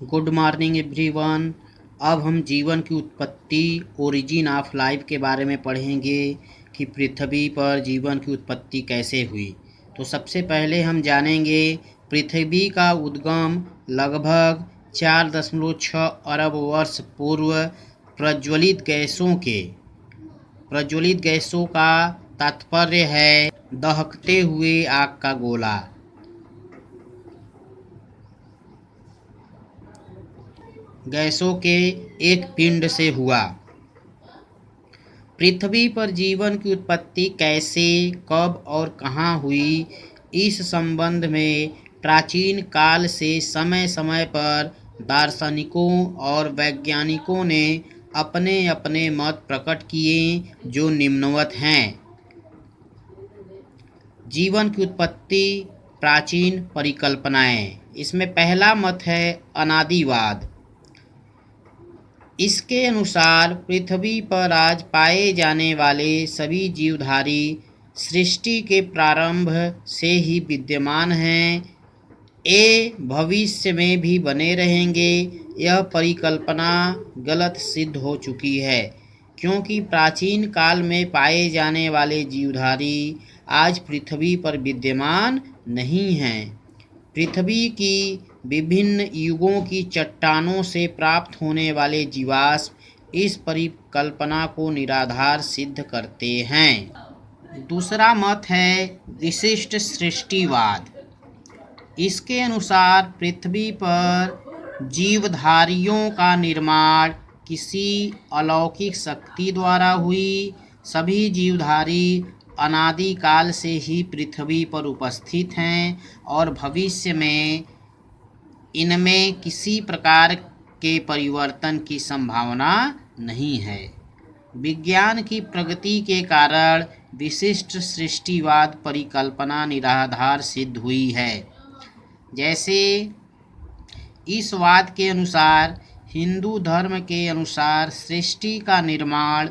Good morning everyone. अब हम जीवन की उत्पत्ति ओरिजिन ऑफ लाइफ के बारे में पढ़ेंगे कि पृथ्वी पर जीवन की उत्पत्ति कैसे हुई। तो सबसे पहले हम जानेंगे पृथ्वी का उद्गम लगभग 4.6 अरब वर्ष पूर्व प्रज्वलित गैसों का तात्पर्य है दहकते हुए आग का गोला, गैसों के एक पिंड से हुआ। पृथ्वी पर जीवन की उत्पत्ति कैसे, कब और कहाँ हुई, इस संबंध में प्राचीन काल से समय समय पर दार्शनिकों और वैज्ञानिकों ने अपने अपने मत प्रकट किए, जो निम्नवत हैं। जीवन की उत्पत्ति प्राचीन परिकल्पनाएं। इसमें पहला मत है अनादिवाद। इसके अनुसार पृथ्वी पर आज पाए जाने वाले सभी जीवधारी सृष्टि के प्रारंभ से ही विद्यमान हैं, भविष्य में भी बने रहेंगे। यह परिकल्पना गलत सिद्ध हो चुकी है, क्योंकि प्राचीन काल में पाए जाने वाले जीवधारी आज पृथ्वी पर विद्यमान नहीं हैं। पृथ्वी की विभिन्न युगों की चट्टानों से प्राप्त होने वाले जीवाश्म इस परिकल्पना को निराधार सिद्ध करते हैं। दूसरा मत है विशिष्ट सृष्टिवाद। इसके अनुसार पृथ्वी पर जीवधारियों का निर्माण किसी अलौकिक शक्ति द्वारा हुई। सभी जीवधारी अनादिकाल से ही पृथ्वी पर उपस्थित हैं और भविष्य में इनमें किसी प्रकार के परिवर्तन की संभावना नहीं है। विज्ञान की प्रगति के कारण विशिष्ट सृष्टिवाद परिकल्पना निराधार सिद्ध हुई है। जैसे इस वाद के अनुसार हिंदू धर्म के अनुसार सृष्टि का निर्माण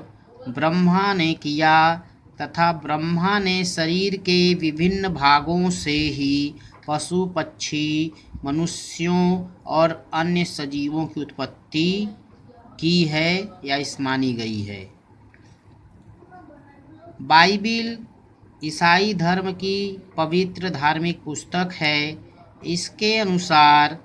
ब्रह्मा ने किया तथा ब्रह्मा ने शरीर के विभिन्न भागों से ही पशु पक्षी, मनुष्यों और अन्य सजीवों की उत्पत्ति की है या इस मानी गई है। बाइबिल ईसाई धर्म की पवित्र धार्मिक पुस्तक है। इसके अनुसार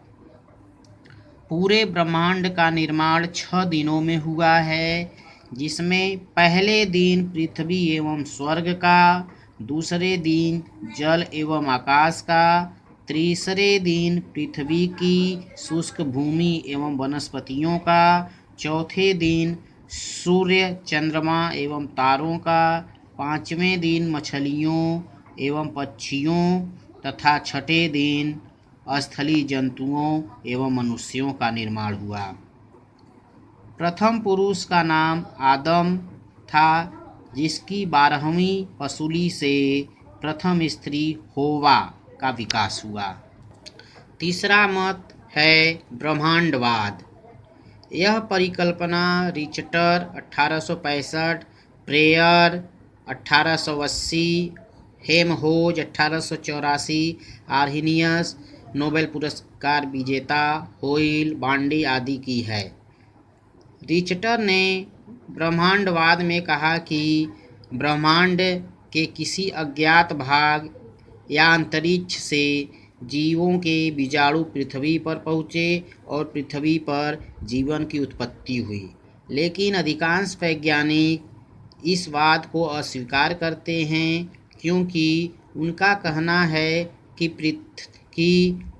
पूरे ब्रह्मांड का निर्माण 6 दिनों में हुआ है, जिसमें पहले दिन पृथ्वी एवं स्वर्ग का, दूसरे दिन जल एवं आकाश का, तीसरे दिन पृथ्वी की शुष्क भूमि एवं वनस्पतियों का, चौथे दिन सूर्य, चंद्रमा एवं तारों का, पांचवें दिन मछलियों एवं पक्षियों तथा छठे दिन स्थलीय जंतुओं एवं मनुष्यों का निर्माण हुआ। प्रथम पुरुष का नाम आदम था, जिसकी 12वीं पसूली से प्रथम स्त्री होवा का विकास हुआ। तीसरा मत है ब्रह्मांडवाद। यह परिकल्पना रिचटर 1865, प्रेयर 1880, हेमहोज 1884, आर्हिनियस नोबेल पुरस्कार विजेता होइल बांडी आदि की है। रिचटर ने ब्रह्मांडवाद में कहा कि ब्रह्मांड के किसी अज्ञात भाग या अंतरिक्ष से जीवों के बीजाणु पृथ्वी पर पहुँचे और पृथ्वी पर जीवन की उत्पत्ति हुई। लेकिन अधिकांश वैज्ञानिक इस बात को अस्वीकार करते हैं, क्योंकि उनका कहना है कि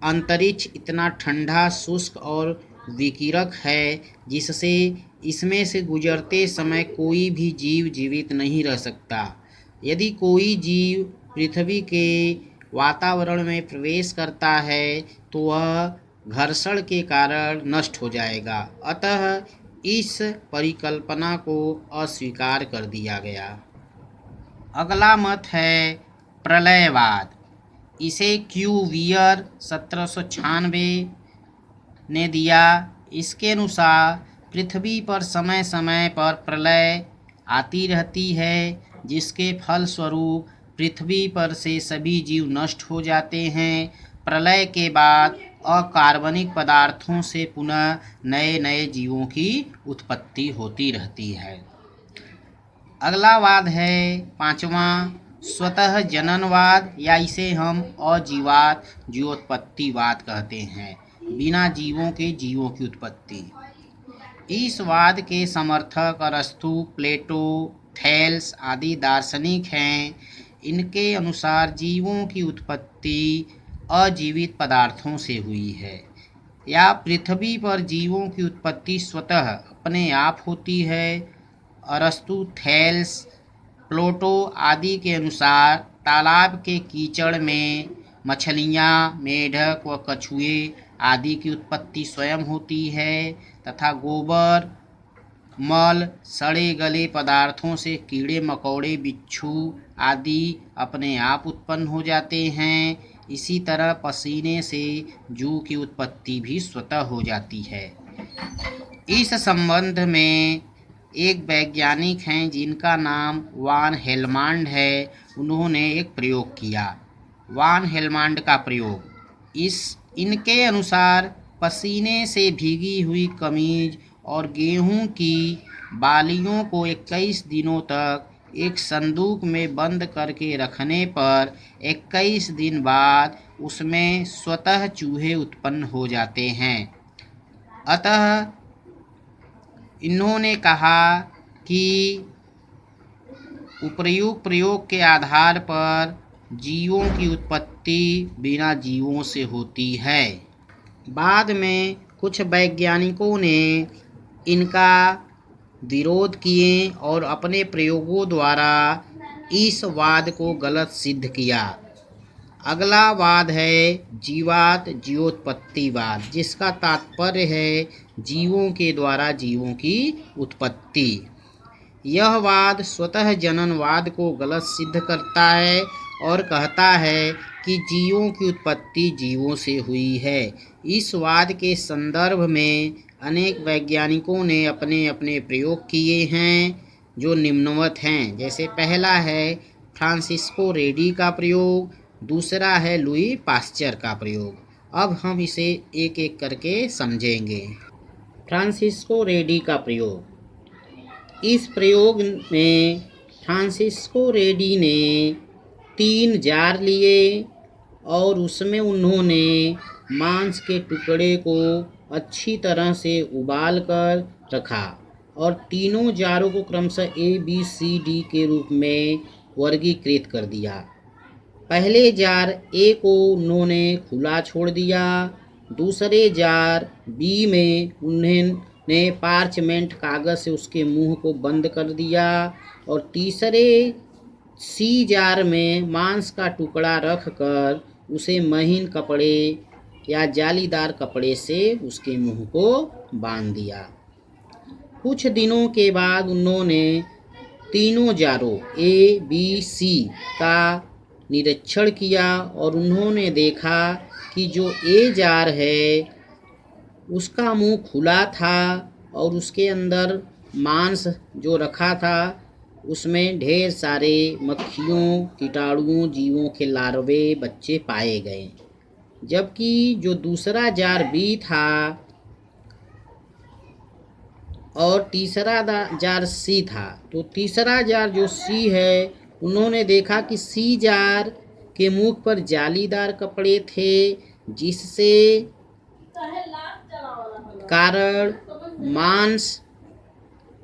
अंतरिक्ष इतना ठंडा, शुष्क और विकिरक है, जिससे इसमें से गुजरते समय कोई भी जीव जीवित नहीं रह सकता। यदि कोई जीव पृथ्वी के वातावरण में प्रवेश करता है तो वह घर्षण के कारण नष्ट हो जाएगा। अतः इस परिकल्पना को अस्वीकार कर दिया गया। अगला मत है प्रलयवाद। इसे क्यूवियर 1796 ने दिया। इसके अनुसार पृथ्वी पर समय समय पर प्रलय आती रहती है, जिसके फलस्वरूप पृथ्वी पर से सभी जीव नष्ट हो जाते हैं। प्रलय के बाद अकार्बनिक पदार्थों से पुनः नए नए जीवों की उत्पत्ति होती रहती है। अगला वाद है पांचवा, स्वतः जननवाद, या इसे हम अजीवात जीवोत्पत्तिवाद कहते हैं, बिना जीवों के जीवों की उत्पत्ति। इस वाद के समर्थक अरस्तु, प्लेटो, थेल्स आदि दार्शनिक हैं। इनके अनुसार जीवों की उत्पत्ति अजीवित पदार्थों से हुई है, या पृथ्वी पर जीवों की उत्पत्ति स्वतः अपने आप होती है। अरस्तु, थेल्स, प्लेटो आदि के अनुसार तालाब के कीचड़ में मछलियाँ, मेढक व कछुए आदि की उत्पत्ति स्वयं होती है, तथा गोबर, मल, सड़े गले पदार्थों से कीड़े मकोड़े, बिच्छू आदि अपने आप उत्पन्न हो जाते हैं। इसी तरह पसीने से जू की उत्पत्ति भी स्वतः हो जाती है। इस संबंध में एक वैज्ञानिक हैं जिनका नाम वान हेलमांड है। उन्होंने एक प्रयोग किया, वान हेलमांड का प्रयोग। इनके अनुसार पसीने से भीगी हुई कमीज और गेहूं की बालियों को 21 दिनों तक एक संदूक में बंद करके रखने पर 21 दिन बाद उसमें स्वतः चूहे उत्पन्न हो जाते हैं। अतः इन्होंने कहा कि उपर्युक्त प्रयोग के आधार पर जीवों की उत्पत्ति बिना जीवों से होती है। बाद में कुछ वैज्ञानिकों ने इनका विरोध किए और अपने प्रयोगों द्वारा इस वाद को गलत सिद्ध किया। अगला वाद है जीवात जीवोत्पत्तिवाद, जिसका तात्पर्य है जीवों के द्वारा जीवों की उत्पत्ति। यह वाद स्वतः जननवाद को गलत सिद्ध करता है और कहता है कि जीवों की उत्पत्ति जीवों से हुई है। इस वाद के संदर्भ में अनेक वैज्ञानिकों ने अपने अपने प्रयोग किए हैं, जो निम्नवत हैं। जैसे पहला है फ्रांसिस्को रेडी का प्रयोग, दूसरा है लुई पास्चर का प्रयोग। अब हम इसे एक एक करके समझेंगे। फ्रांसिस्को रेडी का प्रयोग। इस प्रयोग में फ्रांसिस्को रेडी ने 3 जार लिए और उसमें उन्होंने मांस के टुकड़े को अच्छी तरह से उबाल कर रखा और तीनों जारों को क्रमशः A, B, C, D के रूप में वर्गीकृत कर दिया। पहले जार A को उन्होंने खुला छोड़ दिया, दूसरे जार B में उन्होंने पार्चमेंट कागज से उसके मुंह को बंद कर दिया और तीसरे C जार में मांस का टुकड़ा रखकर उसे महीन कपड़े या जालीदार कपड़े से उसके मुंह को बांध दिया। कुछ दिनों के बाद उन्होंने तीनों जारों A, B, C का निरीक्षण किया और उन्होंने देखा कि जो A जार है उसका मुंह खुला था और उसके अंदर मांस जो रखा था उसमें ढेर सारे मक्खियों, कीटाणुओं, जीवों के लार्वे, बच्चे पाए गए। जबकि जो दूसरा जार B था और तीसरा जार C था, तो तीसरा जार जो C है उन्होंने देखा कि C जार के मुख पर जालीदार कपड़े थे, जिससे कारण मांस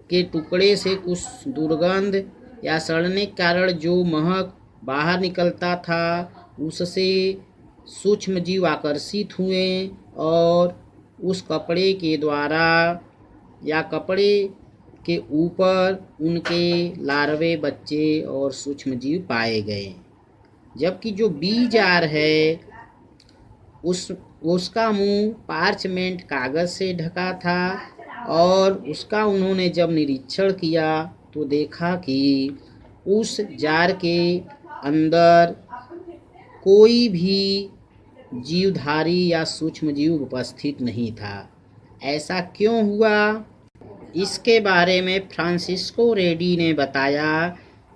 के टुकड़े से कुछ दुर्गंध या सड़ने के कारण जो महक बाहर निकलता था उससे सूक्ष्म जीव आकर्षित हुए और उस कपड़े के द्वारा या कपड़े के ऊपर उनके लार्वे, बच्चे और सूक्ष्म जीव पाए गए। जबकि जो B जार है उसका मुंह पार्चमेंट कागज से ढका था और उसका उन्होंने जब निरीक्षण किया तो देखा कि उस जार के अंदर कोई भी जीवधारी या सूक्ष्म जीव उपस्थित नहीं था। ऐसा क्यों हुआ? इसके बारे में फ्रांसिस्को रेडी ने बताया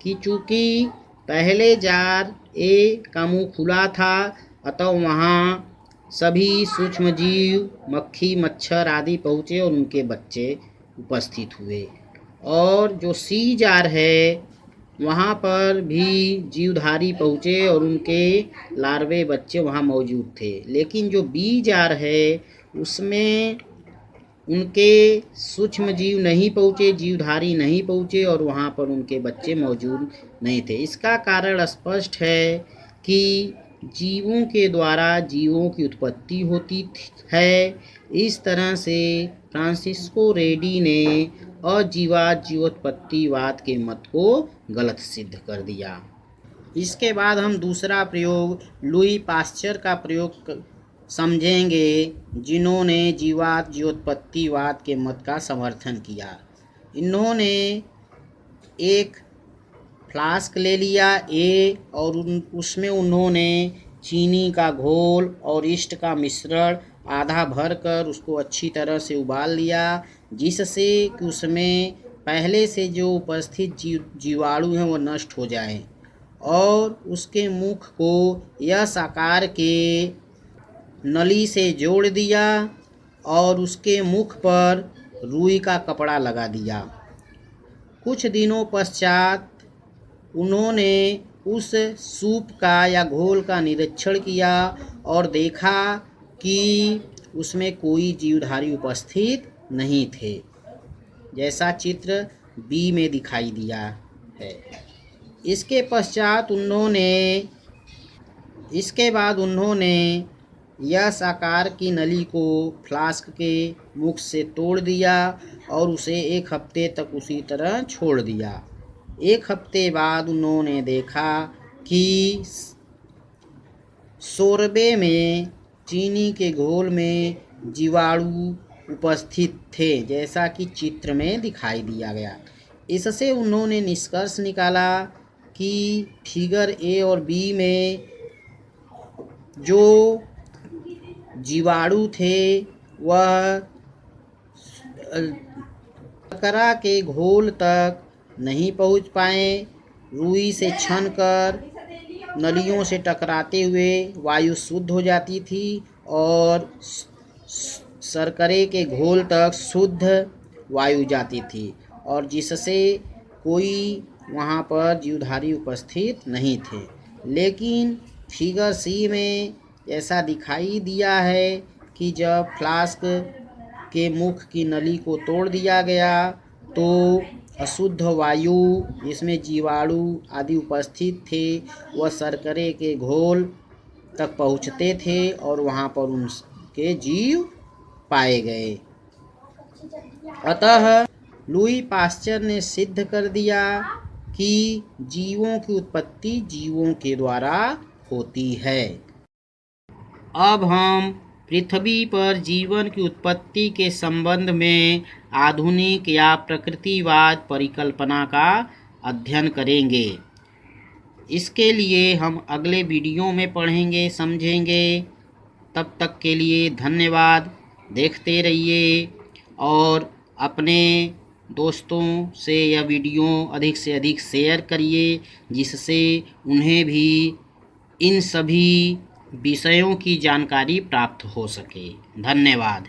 कि चूँकि पहले जार A का मुंह खुला था, अतः वहाँ सभी सूक्ष्म जीव, मक्खी, मच्छर आदि पहुँचे और उनके बच्चे उपस्थित हुए। और जो सी जार है वहाँ पर भी जीवधारी पहुँचे और उनके लार्वे बच्चे वहाँ मौजूद थे। लेकिन जो बी जार है उसमें उनके सूक्ष्म जीव नहीं पहुँचे, जीवधारी नहीं पहुँचे और वहाँ पर उनके बच्चे मौजूद नहीं थे। इसका कारण स्पष्ट है कि जीवों के द्वारा जीवों की उत्पत्ति होती है। इस तरह से फ्रांसिस्को रेडी ने अजीवात जीवोत्पत्तिवाद के मत को गलत सिद्ध कर दिया। इसके बाद हम दूसरा प्रयोग लुई पाश्चर का प्रयोग समझेंगे, जिन्होंने जीवात जीवोत्पत्तिवाद के मत का समर्थन किया। इन्होंने एक फ्लास्क ले लिया और उसमें उन्होंने चीनी का घोल और ईस्ट का मिश्रण आधा भर कर उसको अच्छी तरह से उबाल लिया, जिससे कि उसमें पहले से जो उपस्थित जीवाणु हैं वो नष्ट हो जाए। और उसके मुख को यस आकार के नली से जोड़ दिया और उसके मुख पर रुई का कपड़ा लगा दिया। कुछ दिनों पश्चात उन्होंने उस सूप का या घोल का निरीक्षण किया और देखा कि उसमें कोई जीवधारी उपस्थित नहीं थे, जैसा चित्र बी में दिखाई दिया है। इसके बाद उन्होंने यस आकार की नली को फ्लास्क के मुख से तोड़ दिया और उसे 1 हफ्ते तक उसी तरह छोड़ दिया। 1 हफ्ते बाद उन्होंने देखा कि शोरबे में चीनी के घोल में जीवाणु उपस्थित थे, जैसा कि चित्र में दिखाई दिया गया। इससे उन्होंने निष्कर्ष निकाला कि फिगर ए और बी में जो जीवाणु थे वह शर्करा के घोल तक नहीं पहुंच पाए। रुई से छनकर नलियों से टकराते हुए वायु शुद्ध हो जाती थी और शर्करे के घोल तक शुद्ध वायु जाती थी, और जिससे कोई वहाँ पर जीवधारी उपस्थित नहीं थे। लेकिन फिगर सी में ऐसा दिखाई दिया है कि जब फ्लास्क के मुख की नली को तोड़ दिया गया तो अशुद्ध वायु जिसमें जीवाणु आदि उपस्थित थे वह शर्करे के घोल तक पहुँचते थे और वहाँ पर उनके जीव पाए गए। अतः लुई पाश्चर ने सिद्ध कर दिया कि जीवों की उत्पत्ति जीवों के द्वारा होती है। अब हम पृथ्वी पर जीवन की उत्पत्ति के संबंध में आधुनिक या प्रकृतिवाद परिकल्पना का अध्ययन करेंगे। इसके लिए हम अगले वीडियो में पढ़ेंगे, समझेंगे। तब तक के लिए धन्यवाद। देखते रहिए और अपने दोस्तों से यह वीडियो अधिक से अधिक शेयर करिए, जिससे उन्हें भी इन सभी विषयों की जानकारी प्राप्त हो सके। धन्यवाद।